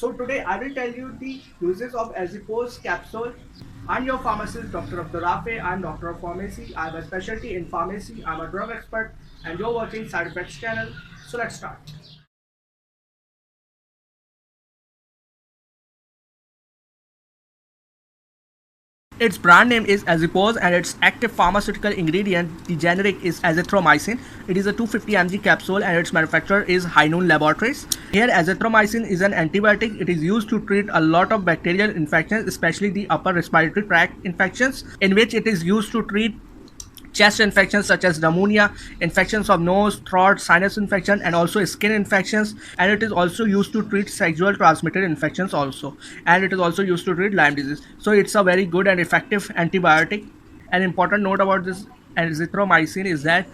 So today I will tell you the uses of Azipose capsule. I'm your pharmacist, Dr. Abdur Rafe. I'm Doctor of Pharmacy. I have a specialty in pharmacy. I'm a drug expert, and you're watching Side Effects channel. So let's start. Its brand name is Azipose and its active pharmaceutical ingredient, the generic, is azithromycin. It is a 250 mg capsule and its manufacturer is High Noon Laboratories. Here azithromycin is an antibiotic. It is used to treat a lot of bacterial infections, especially the upper respiratory tract infections, in which it is used to treat chest infections such as pneumonia, infections of nose, throat, sinus infection, and also skin infections. And it is also used to treat sexual transmitted infections also. And it is also used to treat Lyme disease. So it's a very good and effective antibiotic. An important note about this azithromycin is that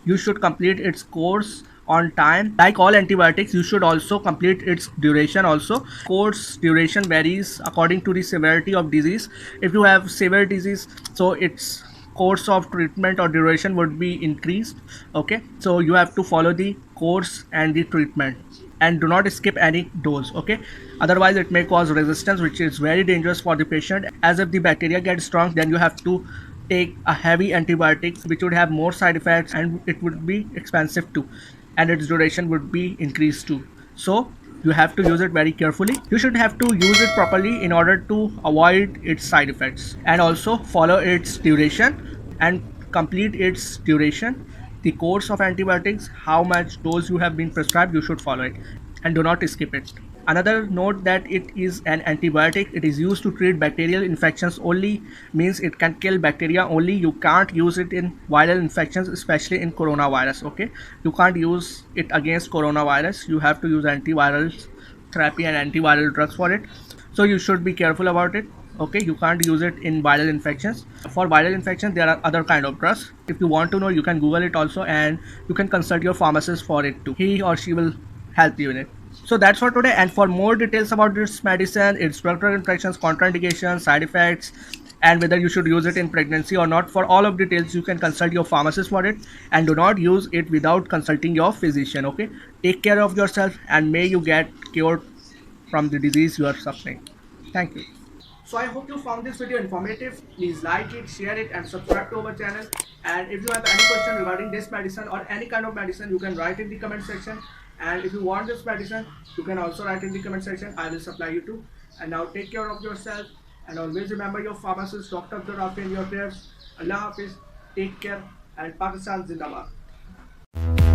you should complete its course on time. Like all antibiotics, you should also complete its duration also. Course duration varies according to the severity of disease. If you have severe disease, so its course of treatment or duration would be increased. Okay, so you have to follow the course and the treatment, and do not skip any dose. Okay, otherwise it may cause resistance, which is very dangerous for the patient, as if the bacteria gets strong, then you have to take a heavy antibiotic which would have more side effects and it would be expensive too, and its duration would be increased too. So you have to use it very carefully. You should have to use it properly in order to avoid its side effects, and also follow its duration and complete its duration. The course of antibiotics, how much dose you have been prescribed, you should follow it, and do not skip it. Another note that it is an antibiotic. It is used to treat bacterial infections only, means it can kill bacteria only. You can't use it in viral infections, especially in coronavirus. Okay, you can't use it against coronavirus. You have to use antiviral therapy and antiviral drugs for it. So you should be careful about it. Okay, you can't use it in viral infections. For viral infections there are other kind of drugs. If you want to know, you can google it also, and you can consult your pharmacist for it too. He or she will help you in it. So that's for today, and for more details about this medicine, its drug interactions, contraindications, side effects, and whether you should use it in pregnancy or not, for all of details you can consult your pharmacist for it. And do not use it without consulting your physician. Okay, take care of yourself and may you get cured from the disease you are suffering. Thank you. So I hope you found this video informative. Please like it, share it, and subscribe to our channel. And if you have any question regarding this medicine or any kind of medicine, you can write in the comment section. And if you want this medicine, you can also write in the comment section. I will supply you too. And now take care of yourself, and always remember your pharmacist, Dr. Abdur Rafi, in your prayers. Allah Hafiz. Take care, and Pakistan Zindabad.